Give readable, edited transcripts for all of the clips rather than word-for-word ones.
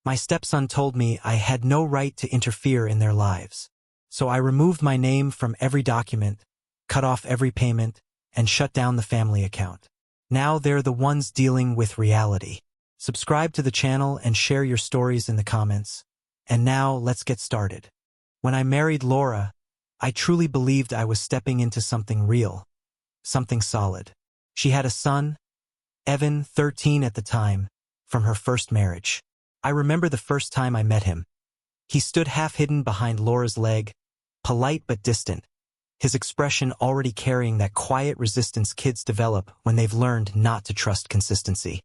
My stepson told me I had no right to interfere in their lives. So I removed my name from every document, cut off every payment, and shut down the family account. Now they're the ones dealing with reality. Subscribe to the channel and share your stories in the comments. And now let's get started. When I married Laura, I truly believed I was stepping into something real, something solid. She had a son, Evan, 13 at the time, from her first marriage. I remember the first time I met him. He stood half hidden behind Laura's leg, polite but distant, his expression already carrying that quiet resistance kids develop when they've learned not to trust consistency.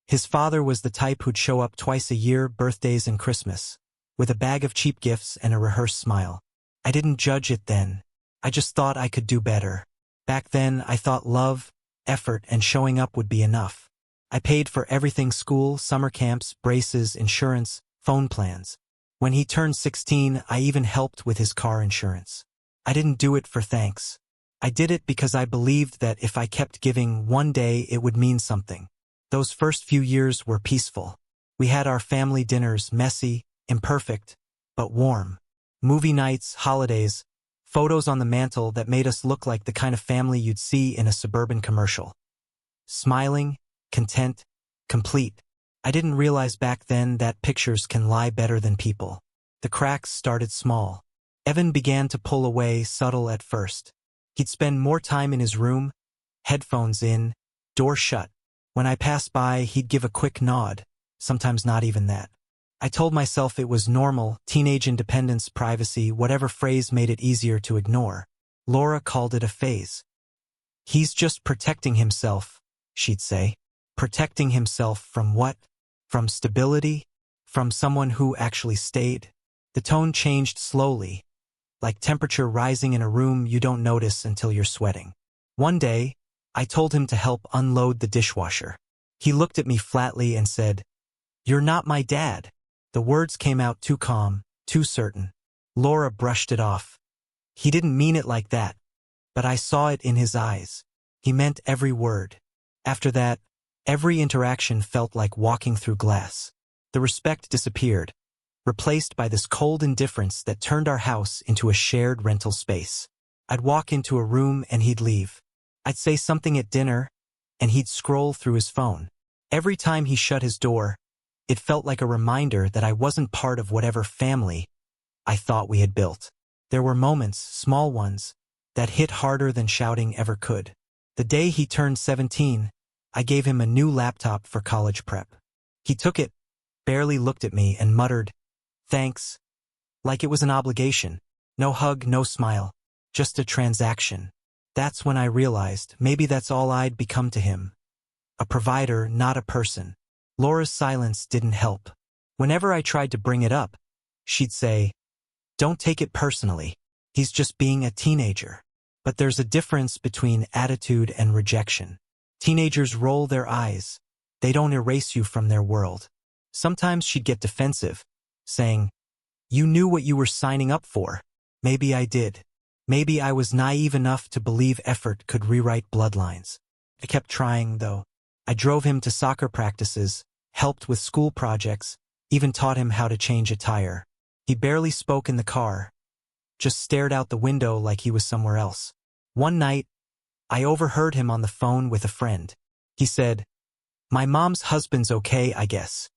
His father was the type who'd show up twice a year, birthdays and Christmas, with a bag of cheap gifts and a rehearsed smile. I didn't judge it then. I just thought I could do better. Back then, I thought love, effort, and showing up would be enough. I paid for everything: school, summer camps, braces, insurance, phone plans. When he turned 16, I even helped with his car insurance. I didn't do it for thanks. I did it because I believed that if I kept giving, one day it would mean something. Those first few years were peaceful. We had our family dinners, messy, imperfect, but warm. Movie nights, holidays, photos on the mantle that made us look like the kind of family you'd see in a suburban commercial. Smiling, content, complete. I didn't realize back then that pictures can lie better than people. The cracks started small. Evan began to pull away, subtle at first. He'd spend more time in his room, headphones in, door shut. When I passed by, he'd give a quick nod, sometimes not even that. I told myself it was normal, teenage independence, privacy, whatever phrase made it easier to ignore. Laura called it a phase. He's just protecting himself, she'd say. Protecting himself from what? From stability? From someone who actually stayed? The tone changed slowly, like temperature rising in a room you don't notice until you're sweating. One day, I told him to help unload the dishwasher. He looked at me flatly and said, "You're not my dad." The words came out too calm, too certain. Laura brushed it off. He didn't mean it like that, but I saw it in his eyes. He meant every word. After that, every interaction felt like walking through glass. The respect disappeared, replaced by this cold indifference that turned our house into a shared rental space. I'd walk into a room and he'd leave. I'd say something at dinner, and he'd scroll through his phone. Every time he shut his door, it felt like a reminder that I wasn't part of whatever family I thought we had built. There were moments, small ones, that hit harder than shouting ever could. The day he turned 17, I gave him a new laptop for college prep. He took it, barely looked at me, and muttered, "Thanks," like it was an obligation. No hug, no smile, just a transaction. That's when I realized maybe that's all I'd become to him. A provider, not a person. Laura's silence didn't help. Whenever I tried to bring it up, she'd say, "Don't take it personally. He's just being a teenager." But there's a difference between attitude and rejection. Teenagers roll their eyes. They don't erase you from their world. Sometimes she'd get defensive, saying, "You knew what you were signing up for." Maybe I did. Maybe I was naive enough to believe effort could rewrite bloodlines. I kept trying, though. I drove him to soccer practices, helped with school projects, even taught him how to change a tire. He barely spoke in the car, just stared out the window like he was somewhere else. One night, I overheard him on the phone with a friend. He said, "My mom's husband's okay, I guess.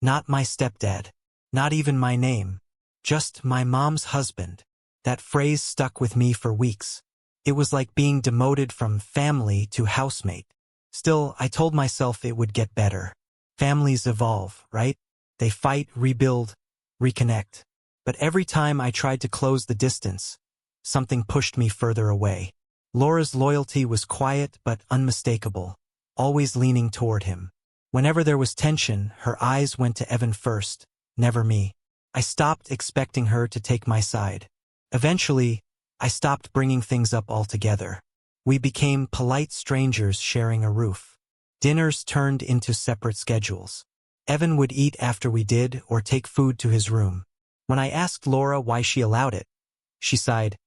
Not my stepdad. Not even my name. Just my mom's husband." That phrase stuck with me for weeks. It was like being demoted from family to housemate. Still, I told myself it would get better. Families evolve, right? They fight, rebuild, reconnect. But every time I tried to close the distance, something pushed me further away. Laura's loyalty was quiet but unmistakable, always leaning toward him. Whenever there was tension, her eyes went to Evan first, never me. I stopped expecting her to take my side. Eventually, I stopped bringing things up altogether. We became polite strangers sharing a roof. Dinners turned into separate schedules. Evan would eat after we did or take food to his room. When I asked Laura why she allowed it, she sighed,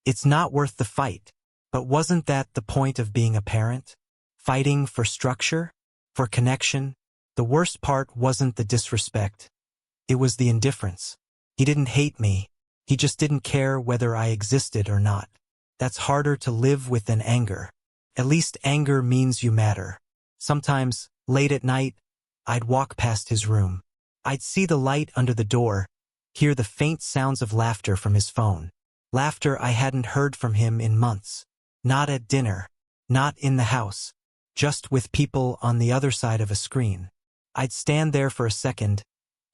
"It's not worth the fight." But wasn't that the point of being a parent? Fighting for structure? For connection? The worst part wasn't the disrespect. It was the indifference. He didn't hate me. He just didn't care whether I existed or not. That's harder to live with than anger. At least anger means you matter. Sometimes, late at night, I'd walk past his room. I'd see the light under the door, hear the faint sounds of laughter from his phone. Laughter I hadn't heard from him in months. Not at dinner. Not in the house. Just with people on the other side of a screen. I'd stand there for a second,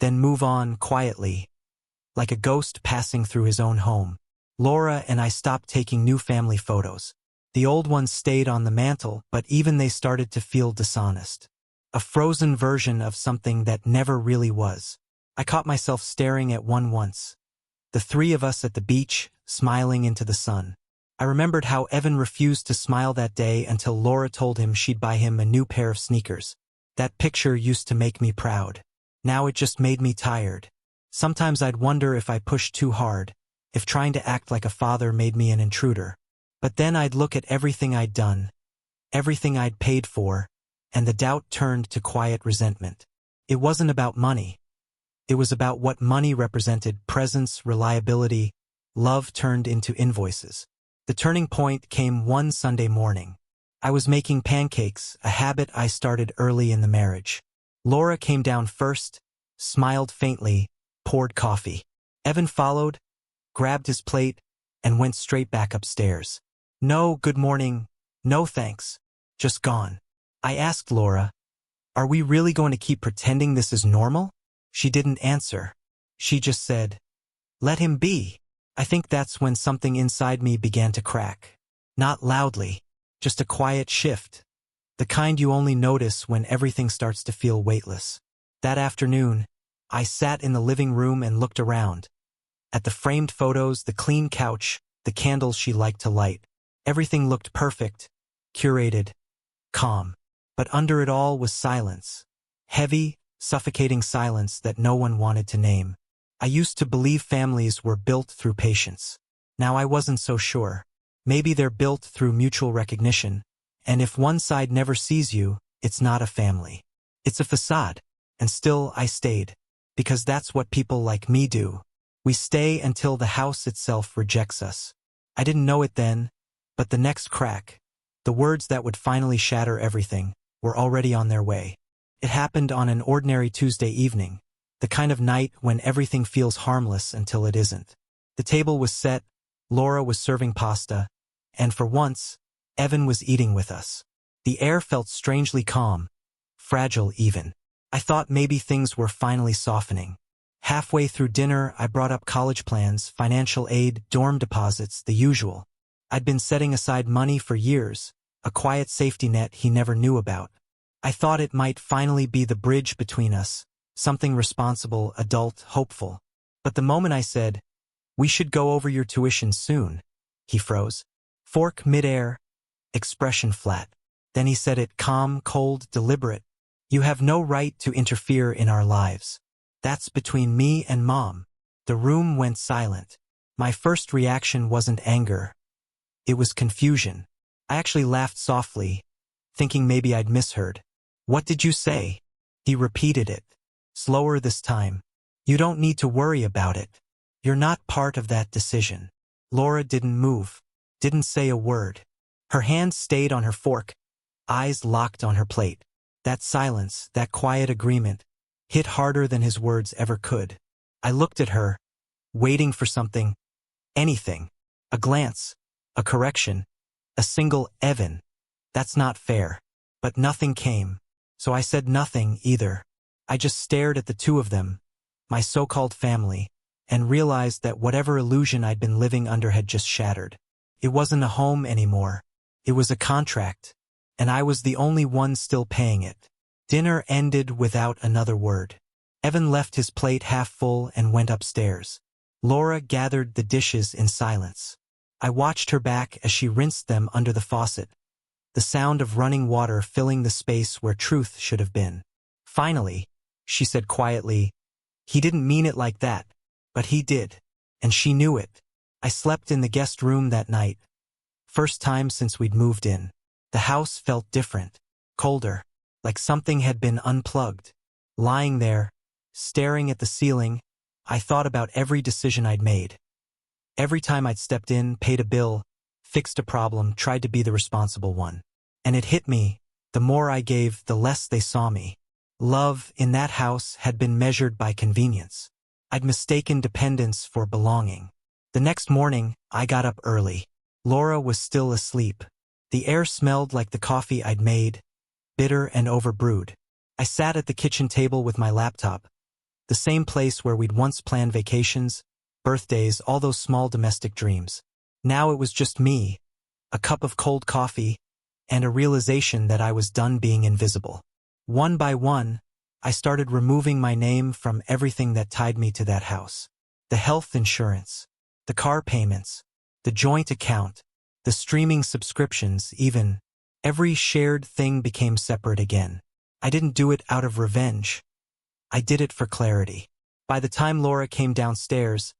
then move on quietly, like a ghost passing through his own home. Laura and I stopped taking new family photos. The old ones stayed on the mantle, but even they started to feel dishonest. A frozen version of something that never really was. I caught myself staring at one once. The three of us at the beach, smiling into the sun. I remembered how Evan refused to smile that day until Laura told him she'd buy him a new pair of sneakers. That picture used to make me proud. Now it just made me tired. Sometimes I'd wonder if I pushed too hard, if trying to act like a father made me an intruder. But then I'd look at everything I'd done, everything I'd paid for, and the doubt turned to quiet resentment. It wasn't about money. It was about what money represented: presence, reliability, love turned into invoices. The turning point came one Sunday morning. I was making pancakes, a habit I started early in the marriage. Laura came down first, smiled faintly, poured coffee. Evan followed, grabbed his plate, and went straight back upstairs. No good morning, no thanks, just gone. I asked Laura, "Are we really going to keep pretending this is normal?" She didn't answer. She just said, "Let him be." I think that's when something inside me began to crack. Not loudly, just a quiet shift. The kind you only notice when everything starts to feel weightless. That afternoon, I sat in the living room and looked around. At the framed photos, the clean couch, the candles she liked to light. Everything looked perfect, curated, calm. But under it all was silence. Heavy, suffocating silence that no one wanted to name. I used to believe families were built through patience. Now I wasn't so sure. Maybe they're built through mutual recognition, and if one side never sees you, it's not a family. It's a facade. And still I stayed. Because that's what people like me do. We stay until the house itself rejects us. I didn't know it then, but the next crack, the words that would finally shatter everything, were already on their way. It happened on an ordinary Tuesday evening, the kind of night when everything feels harmless until it isn't. The table was set, Laura was serving pasta, and for once, Evan was eating with us. The air felt strangely calm, fragile even. I thought maybe things were finally softening. Halfway through dinner, I brought up college plans, financial aid, dorm deposits, the usual. I'd been setting aside money for years, a quiet safety net he never knew about. I thought it might finally be the bridge between us, something responsible, adult, hopeful. But the moment I said, "We should go over your tuition soon," he froze. Fork midair, expression flat. Then he said it calm, cold, deliberate. "You have no right to interfere in our lives. That's between me and Mom." The room went silent. My first reaction wasn't anger. It was confusion. I actually laughed softly, thinking maybe I'd misheard. "What did you say?" He repeated it, slower this time. "You don't need to worry about it. You're not part of that decision." Laura didn't move, didn't say a word. Her hand stayed on her fork, eyes locked on her plate. That silence, that quiet agreement, hit harder than his words ever could. I looked at her, waiting for something, anything. A glance, a correction, a single "Evan, that's not fair." But nothing came, so I said nothing either. I just stared at the two of them, my so-called family, and realized that whatever illusion I'd been living under had just shattered. It wasn't a home anymore. It was a contract, and I was the only one still paying it. Dinner ended without another word. Evan left his plate half full and went upstairs. Laura gathered the dishes in silence. I watched her back as she rinsed them under the faucet, the sound of running water filling the space where truth should have been. Finally, she said quietly, "He didn't mean it like that, but he did, and she knew it." I slept in the guest room that night. First time since we'd moved in. The house felt different, colder, like something had been unplugged. Lying there, Staring at the ceiling, I thought about every decision I'd made. Every time I'd stepped in, paid a bill, fixed a problem, tried to be the responsible one. And it hit me, the more I gave, the less they saw me. Love in that house had been measured by convenience. I'd mistaken dependence for belonging. The next morning, I got up early. Laura was still asleep. The air smelled like the coffee I'd made, bitter and overbrewed. I sat at the kitchen table with my laptop, the same place where we'd once planned vacations, birthdays, all those small domestic dreams. Now it was just me, a cup of cold coffee, and a realization that I was done being invisible. One by one, I started removing my name from everything that tied me to that house. The health insurance, the car payments, the joint account, the streaming subscriptions, even. Every shared thing became separate again. I didn't do it out of revenge. I did it for clarity. By the time Laura came downstairs,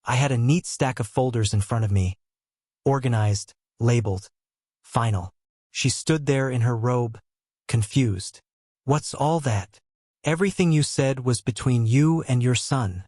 I had a neat stack of folders in front of me, organized, labeled, final. She stood there in her robe, confused. "What's all that?" "Everything you said was between you and your son,"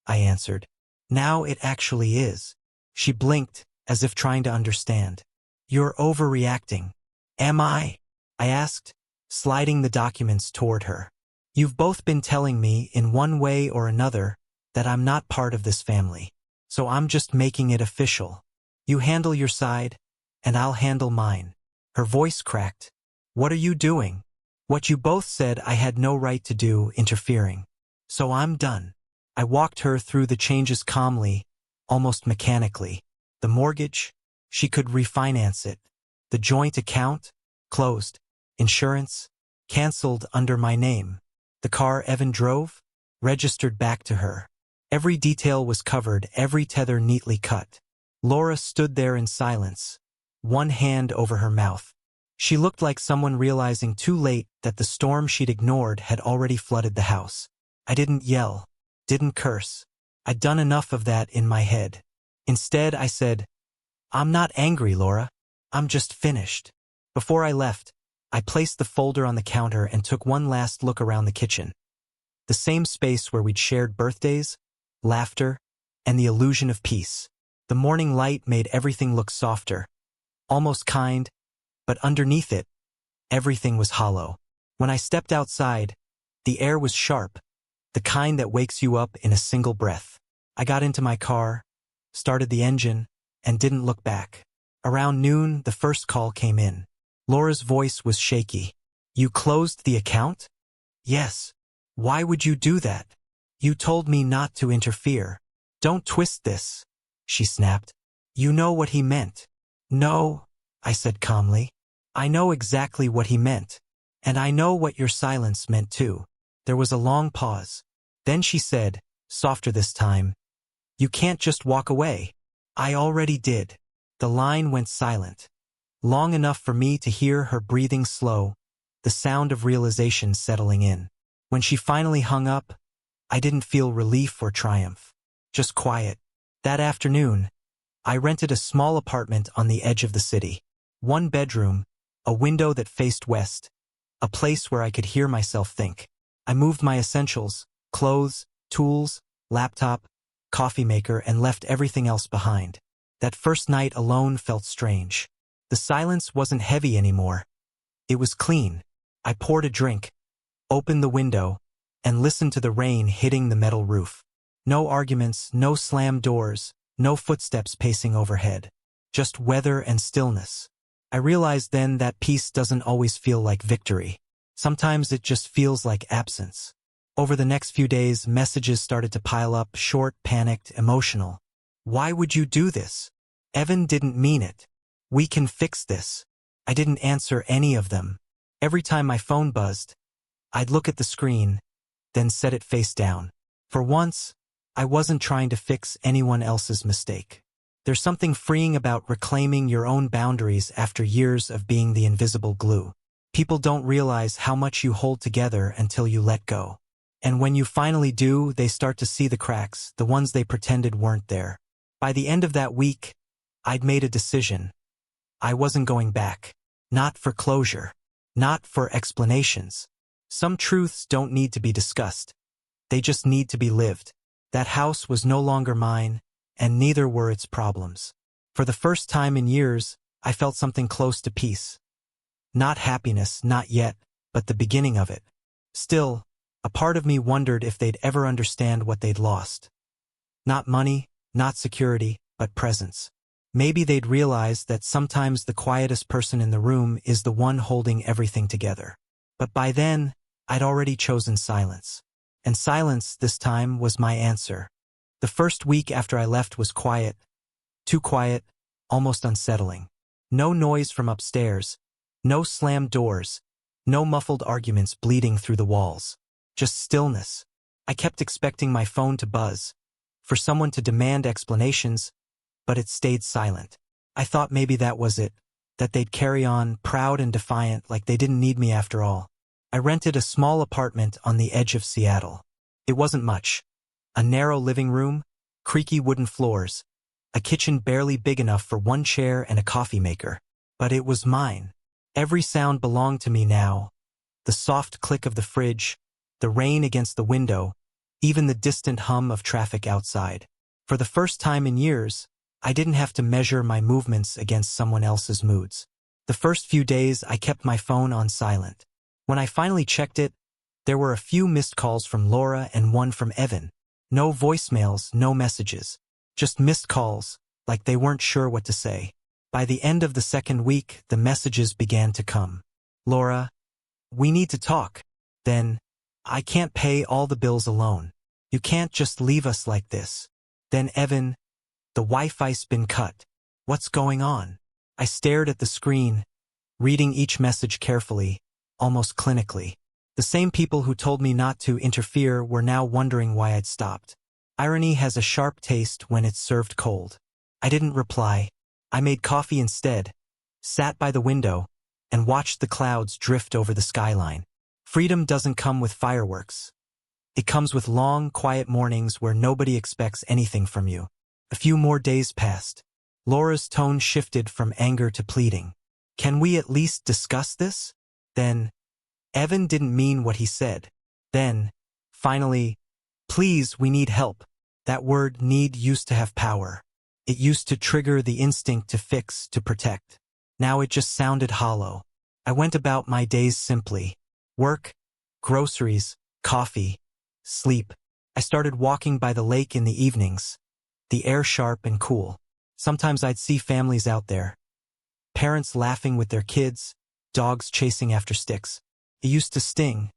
I answered. "Now it actually is." She blinked, as if trying to understand. "You're overreacting." "Am I?" I asked, sliding the documents toward her. "You've both been telling me, in one way or another, that I'm not part of this family. So I'm just making it official. You handle your side, and I'll handle mine." Her voice cracked. "What are you doing?" "What you both said I had no right to do, interfering. So I'm done." I walked her through the changes calmly, almost mechanically. The mortgage? She could refinance it. The joint account? Closed. Insurance? Cancelled under my name. The car Evan drove? Registered back to her. Every detail was covered, every tether neatly cut. Laura stood there in silence, one hand over her mouth. She looked like someone realizing too late that the storm she'd ignored had already flooded the house. I didn't yell, didn't curse. I'd done enough of that in my head. Instead, I said, "I'm not angry, Laura. I'm just finished." Before I left, I placed the folder on the counter and took one last look around the kitchen. The same space where we'd shared birthdays, laughter, and the illusion of peace. The morning light made everything look softer, almost kind, but underneath it, everything was hollow. When I stepped outside, the air was sharp, the kind that wakes you up in a single breath. I got into my car, started the engine, and didn't look back. Around noon, the first call came in. Laura's voice was shaky. "You closed the account?" "Yes." "Why would you do that?" "You told me not to interfere." "Don't twist this," she snapped. "You know what he meant." "No," I said calmly. "I know exactly what he meant. And I know what your silence meant too." There was a long pause. Then she said, softer this time, "You can't just walk away." "I already did." The line went silent. Long enough for me to hear her breathing slow, the sound of realization settling in. When she finally hung up, I didn't feel relief or triumph, just quiet. That afternoon, I rented a small apartment on the edge of the city. One bedroom, a window that faced west, a place where I could hear myself think. I moved my essentials, clothes, tools, laptop, coffee maker, and left everything else behind. That first night alone felt strange. The silence wasn't heavy anymore. It was clean. I poured a drink, opened the window, and listened to the rain hitting the metal roof. No arguments, no slammed doors, no footsteps pacing overhead. Just weather and stillness. I realized then that peace doesn't always feel like victory. Sometimes it just feels like absence. Over the next few days, messages started to pile up, short, panicked, emotional. "Why would you do this? Evan didn't mean it. We can fix this." I didn't answer any of them. Every time my phone buzzed, I'd look at the screen, then set it face down. For once, I wasn't trying to fix anyone else's mistake. There's something freeing about reclaiming your own boundaries after years of being the invisible glue. People don't realize how much you hold together until you let go. And when you finally do, they start to see the cracks, the ones they pretended weren't there. By the end of that week, I'd made a decision. I wasn't going back. Not for closure. Not for explanations. Some truths don't need to be discussed. They just need to be lived. That house was no longer mine, and neither were its problems. For the first time in years, I felt something close to peace. Not happiness, not yet, but the beginning of it. Still, a part of me wondered if they'd ever understand what they'd lost. Not money, not security, but presence. Maybe they'd realize that sometimes the quietest person in the room is the one holding everything together. But by then, I'd already chosen silence. And silence, this time, was my answer. The first week after I left was quiet. Too quiet, almost unsettling. No noise from upstairs. No slammed doors. No muffled arguments bleeding through the walls. Just stillness. I kept expecting my phone to buzz, for someone to demand explanations, but it stayed silent. I thought maybe that was it, that they'd carry on, proud and defiant, like they didn't need me after all. I rented a small apartment on the edge of Seattle. It wasn't much. A narrow living room, creaky wooden floors, a kitchen barely big enough for one chair and a coffee maker. But it was mine. Every sound belonged to me now. The soft click of the fridge, the rain against the window, even the distant hum of traffic outside. For the first time in years, I didn't have to measure my movements against someone else's moods. The first few days, I kept my phone on silent. When I finally checked it, there were a few missed calls from Laura and one from Evan. No voicemails, no messages. Just missed calls, like they weren't sure what to say. By the end of the second week, the messages began to come. Laura, we need to talk. Then, I can't pay all the bills alone. You can't just leave us like this. Then Evan, the Wi-Fi's been cut. What's going on? I stared at the screen, reading each message carefully, almost clinically. The same people who told me not to interfere were now wondering why I'd stopped. Irony has a sharp taste when it's served cold. I didn't reply. I made coffee instead, sat by the window, and watched the clouds drift over the skyline. Freedom doesn't come with fireworks. It comes with long, quiet mornings where nobody expects anything from you. A few more days passed. Laura's tone shifted from anger to pleading. Can we at least discuss this? Then, Evan didn't mean what he said. Then, finally, please, we need help. That word need used to have power. It used to trigger the instinct to fix, to protect. Now it just sounded hollow. I went about my days simply. Work, groceries, coffee, sleep. I started walking by the lake in the evenings. The air sharp and cool. Sometimes I'd see families out there. Parents laughing with their kids, dogs chasing after sticks. It used to sting,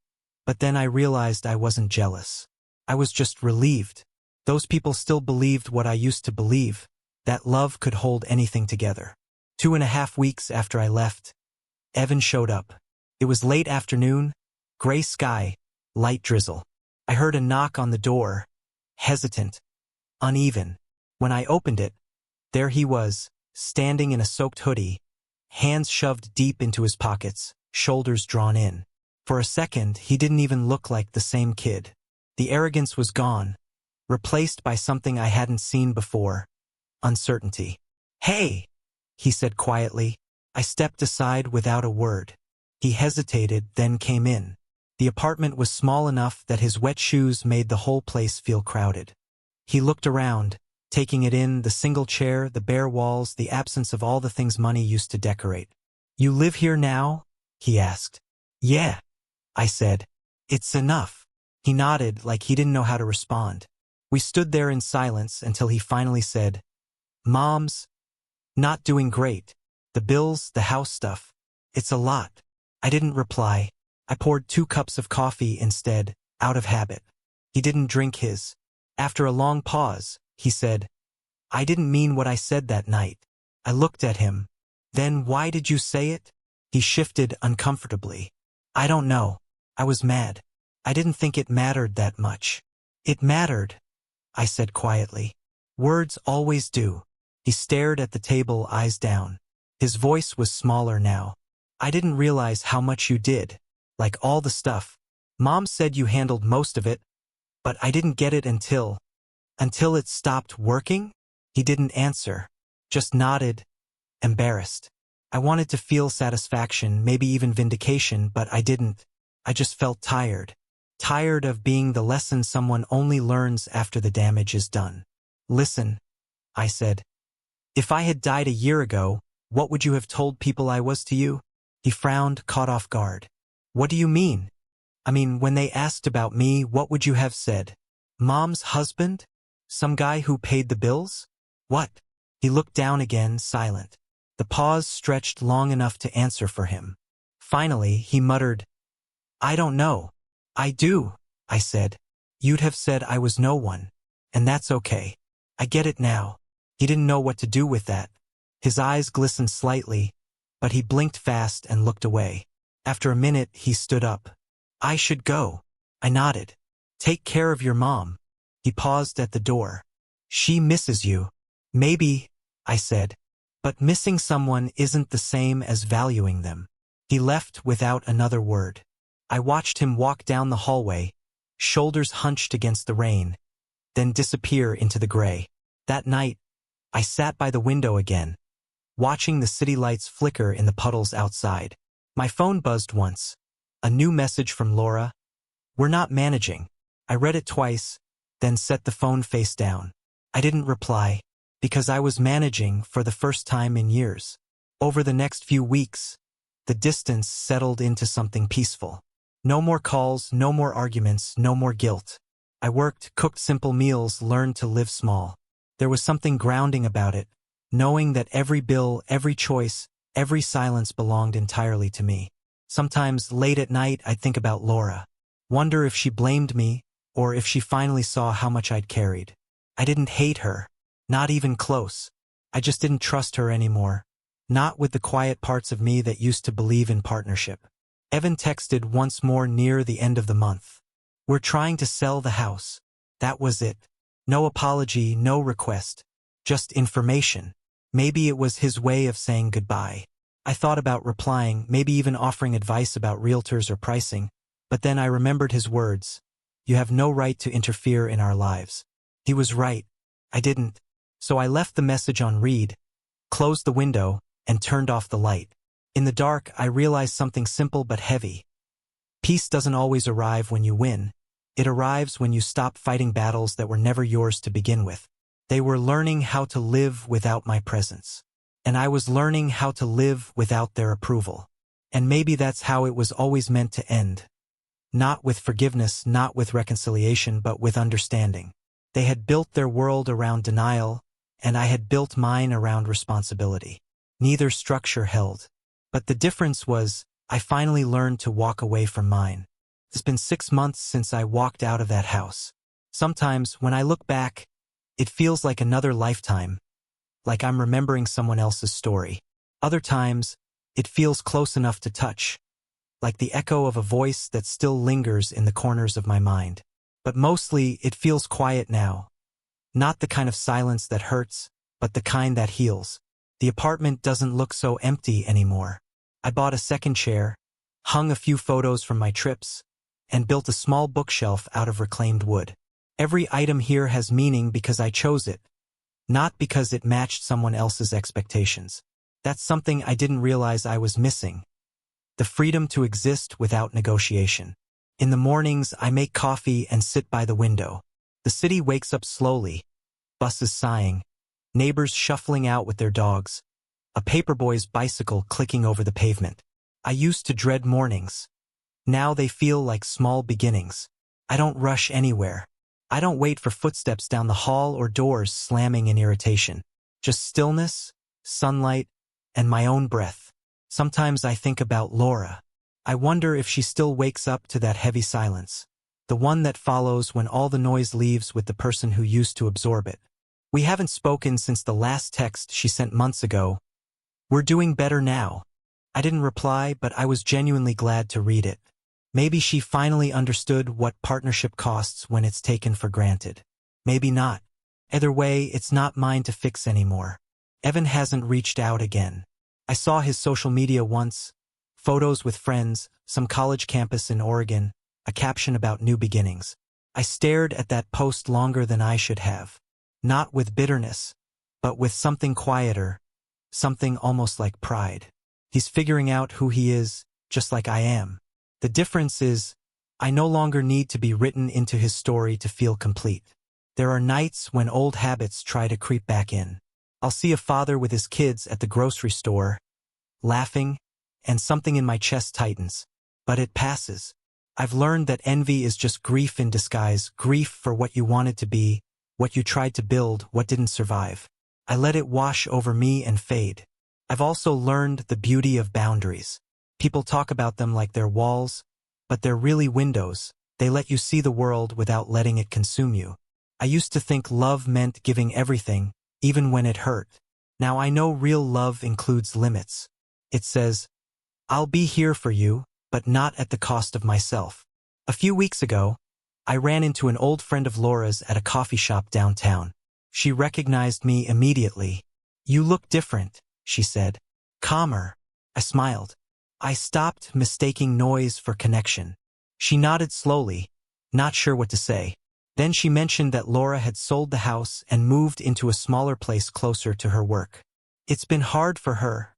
but then I realized I wasn't jealous. I was just relieved. Those people still believed what I used to believe, that love could hold anything together. 2.5 weeks after I left, Evan showed up. It was late afternoon, gray sky, light drizzle. I heard a knock on the door, hesitant, uneven. When I opened it, there he was, standing in a soaked hoodie, hands shoved deep into his pockets, shoulders drawn in. For a second, he didn't even look like the same kid. The arrogance was gone, replaced by something I hadn't seen before, uncertainty. Hey, he said quietly. I stepped aside without a word. He hesitated, then came in. The apartment was small enough that his wet shoes made the whole place feel crowded. He looked around, taking it in, the single chair, the bare walls, the absence of all the things money used to decorate. You live here now? He asked. Yeah, I said. It's enough. He nodded like he didn't know how to respond. We stood there in silence until he finally said, Mom's not doing great. The bills, the house stuff. It's a lot. I didn't reply. I poured 2 cups of coffee instead, out of habit. He didn't drink his. After a long pause, he said, I didn't mean what I said that night. I looked at him. Then why did you say it? He shifted uncomfortably. I don't know. I was mad. I didn't think it mattered that much. It mattered, I said quietly. Words always do. He stared at the table, eyes down. His voice was smaller now. I didn't realize how much you did. Like all the stuff. Mom said you handled most of it, but I didn't get it until it stopped working? He didn't answer, just nodded, embarrassed. I wanted to feel satisfaction, maybe even vindication, but I didn't. I just felt tired. Tired of being the lesson someone only learns after the damage is done. Listen, I said. If I had died a year ago, what would you have told people I was to you? He frowned, caught off guard. What do you mean? I mean, when they asked about me, what would you have said? Mom's husband? Some guy who paid the bills? What? He looked down again, silent. The pause stretched long enough to answer for him. Finally, he muttered, I don't know. I do, I said. You'd have said I was no one. And that's okay. I get it now. He didn't know what to do with that. His eyes glistened slightly, but he blinked fast and looked away. After a minute, he stood up. I should go. I nodded. Take care of your mom. He paused at the door. She misses you. Maybe, I said. But missing someone isn't the same as valuing them. He left without another word. I watched him walk down the hallway, shoulders hunched against the rain, then disappear into the gray. That night, I sat by the window again, watching the city lights flicker in the puddles outside. My phone buzzed once. A new message from Laura. We're not managing. I read it twice, then set the phone face down. I didn't reply, because I was managing for the first time in years. Over the next few weeks, the distance settled into something peaceful. No more calls, no more arguments, no more guilt. I worked, cooked simple meals, learned to live small. There was something grounding about it, knowing that every bill, every choice, every silence belonged entirely to me. Sometimes, late at night, I'd think about Laura. Wonder if she blamed me, or if she finally saw how much I'd carried. I didn't hate her. Not even close. I just didn't trust her anymore. Not with the quiet parts of me that used to believe in partnership. Evan texted once more near the end of the month. We're trying to sell the house. That was it. No apology, no request. Just information. Maybe it was his way of saying goodbye. I thought about replying, maybe even offering advice about realtors or pricing, but then I remembered his words. You have no right to interfere in our lives. He was right. I didn't. So I left the message on read, closed the window, and turned off the light. In the dark, I realized something simple but heavy. Peace doesn't always arrive when you win. It arrives when you stop fighting battles that were never yours to begin with. They were learning how to live without my presence. And I was learning how to live without their approval. And maybe that's how it was always meant to end. Not with forgiveness, not with reconciliation, but with understanding. They had built their world around denial, and I had built mine around responsibility. Neither structure held. But the difference was, I finally learned to walk away from mine. It's been 6 months since I walked out of that house. Sometimes, when I look back, it feels like another lifetime, like I'm remembering someone else's story. Other times, it feels close enough to touch, like the echo of a voice that still lingers in the corners of my mind. But mostly, it feels quiet now. Not the kind of silence that hurts, but the kind that heals. The apartment doesn't look so empty anymore. I bought a second chair, hung a few photos from my trips, and built a small bookshelf out of reclaimed wood. Every item here has meaning because I chose it, not because it matched someone else's expectations. That's something I didn't realize I was missing. The freedom to exist without negotiation. In the mornings, I make coffee and sit by the window. The city wakes up slowly, buses sighing, neighbors shuffling out with their dogs, a paperboy's bicycle clicking over the pavement. I used to dread mornings. Now they feel like small beginnings. I don't rush anywhere. I don't wait for footsteps down the hall or doors slamming in irritation. Just stillness, sunlight, and my own breath. Sometimes I think about Laura. I wonder if she still wakes up to that heavy silence, the one that follows when all the noise leaves with the person who used to absorb it. We haven't spoken since the last text she sent months ago. We're doing better now. I didn't reply, but I was genuinely glad to read it. Maybe she finally understood what partnership costs when it's taken for granted. Maybe not. Either way, it's not mine to fix anymore. Evan hasn't reached out again. I saw his social media once, photos with friends, some college campus in Oregon, a caption about new beginnings. I stared at that post longer than I should have. Not with bitterness, but with something quieter, something almost like pride. He's figuring out who he is, just like I am. The difference is, I no longer need to be written into his story to feel complete. There are nights when old habits try to creep back in. I'll see a father with his kids at the grocery store, laughing, and something in my chest tightens. But it passes. I've learned that envy is just grief in disguise, grief for what you wanted to be, what you tried to build, what didn't survive. I let it wash over me and fade. I've also learned the beauty of boundaries. People talk about them like they're walls, but they're really windows. They let you see the world without letting it consume you. I used to think love meant giving everything, even when it hurt. Now I know real love includes limits. It says, I'll be here for you, but not at the cost of myself. A few weeks ago, I ran into an old friend of Laura's at a coffee shop downtown. She recognized me immediately. You look different, she said. Calmer. I smiled. I stopped mistaking noise for connection. She nodded slowly, not sure what to say. Then she mentioned that Laura had sold the house and moved into a smaller place closer to her work. It's been hard for her,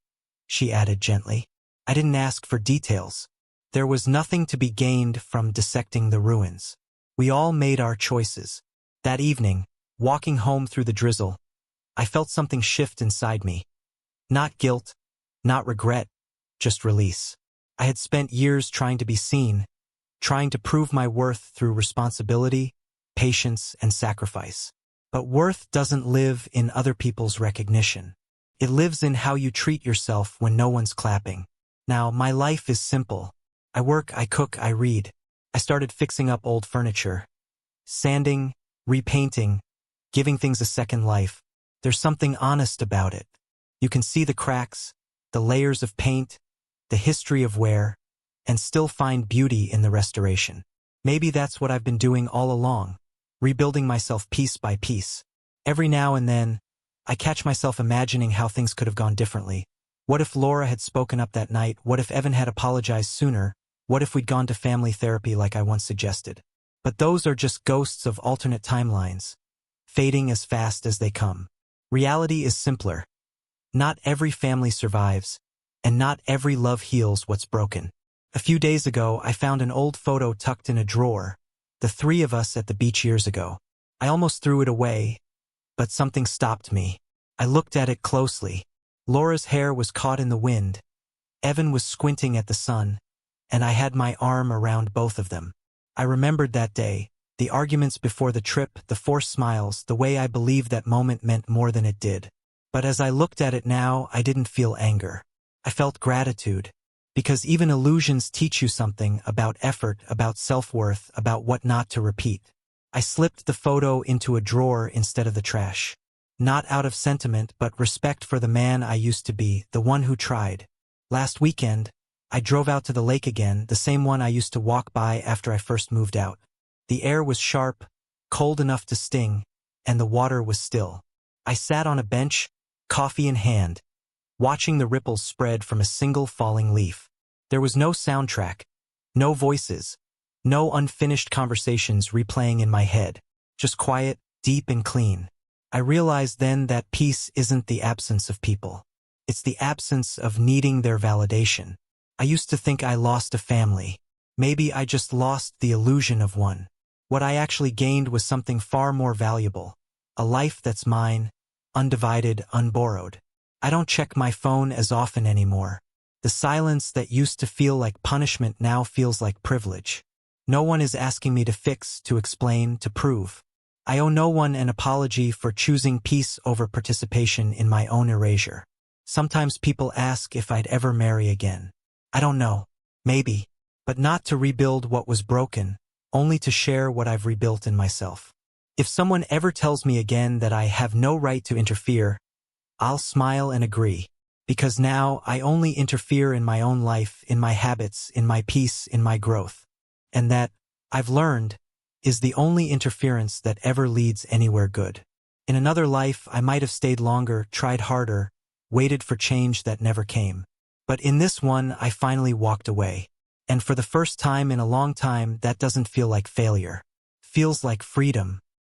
she added gently. I didn't ask for details. There was nothing to be gained from dissecting the ruins. We all made our choices. That evening, walking home through the drizzle, I felt something shift inside me. Not guilt, not regret, just release. I had spent years trying to be seen, trying to prove my worth through responsibility, patience, and sacrifice. But worth doesn't live in other people's recognition. It lives in how you treat yourself when no one's clapping. Now, my life is simple. I work, I cook, I read. I started fixing up old furniture. Sanding, repainting, giving things a second life. There's something honest about it. You can see the cracks, the layers of paint, the history of wear, and still find beauty in the restoration. Maybe that's what I've been doing all along, rebuilding myself piece by piece. Every now and then, I catch myself imagining how things could have gone differently. What if Laura had spoken up that night? What if Evan had apologized sooner? What if we'd gone to family therapy like I once suggested? But those are just ghosts of alternate timelines, fading as fast as they come. Reality is simpler. Not every family survives, and not every love heals what's broken. A few days ago, I found an old photo tucked in a drawer, the three of us at the beach years ago. I almost threw it away, but something stopped me. I looked at it closely. Laura's hair was caught in the wind. Evan was squinting at the sun, and I had my arm around both of them. I remembered that day, the arguments before the trip, the forced smiles, the way I believed that moment meant more than it did. But as I looked at it now, I didn't feel anger. I felt gratitude, because even illusions teach you something about effort, about self-worth, about what not to repeat. I slipped the photo into a drawer instead of the trash. Not out of sentiment, but respect for the man I used to be, the one who tried. Last weekend, I drove out to the lake again, the same one I used to walk by after I first moved out. The air was sharp, cold enough to sting, and the water was still. I sat on a bench, coffee in hand, watching the ripples spread from a single falling leaf. There was no soundtrack, no voices, no unfinished conversations replaying in my head, just quiet, deep and clean. I realized then that peace isn't the absence of people. It's the absence of needing their validation. I used to think I lost a family. Maybe I just lost the illusion of one. What I actually gained was something far more valuable. A life that's mine, undivided, unborrowed. I don't check my phone as often anymore. The silence that used to feel like punishment now feels like privilege. No one is asking me to fix, to explain, to prove. I owe no one an apology for choosing peace over participation in my own erasure. Sometimes people ask if I'd ever marry again. I don't know. Maybe. But not to rebuild what was broken, only to share what I've rebuilt in myself. If someone ever tells me again that I have no right to interfere, I'll smile and agree. Because now I only interfere in my own life, in my habits, in my peace, in my growth. And that, I've learned, is the only interference that ever leads anywhere good. In another life, I might have stayed longer, tried harder, waited for change that never came. But in this one, I finally walked away. And for the first time in a long time, that doesn't feel like failure. Feels like freedom.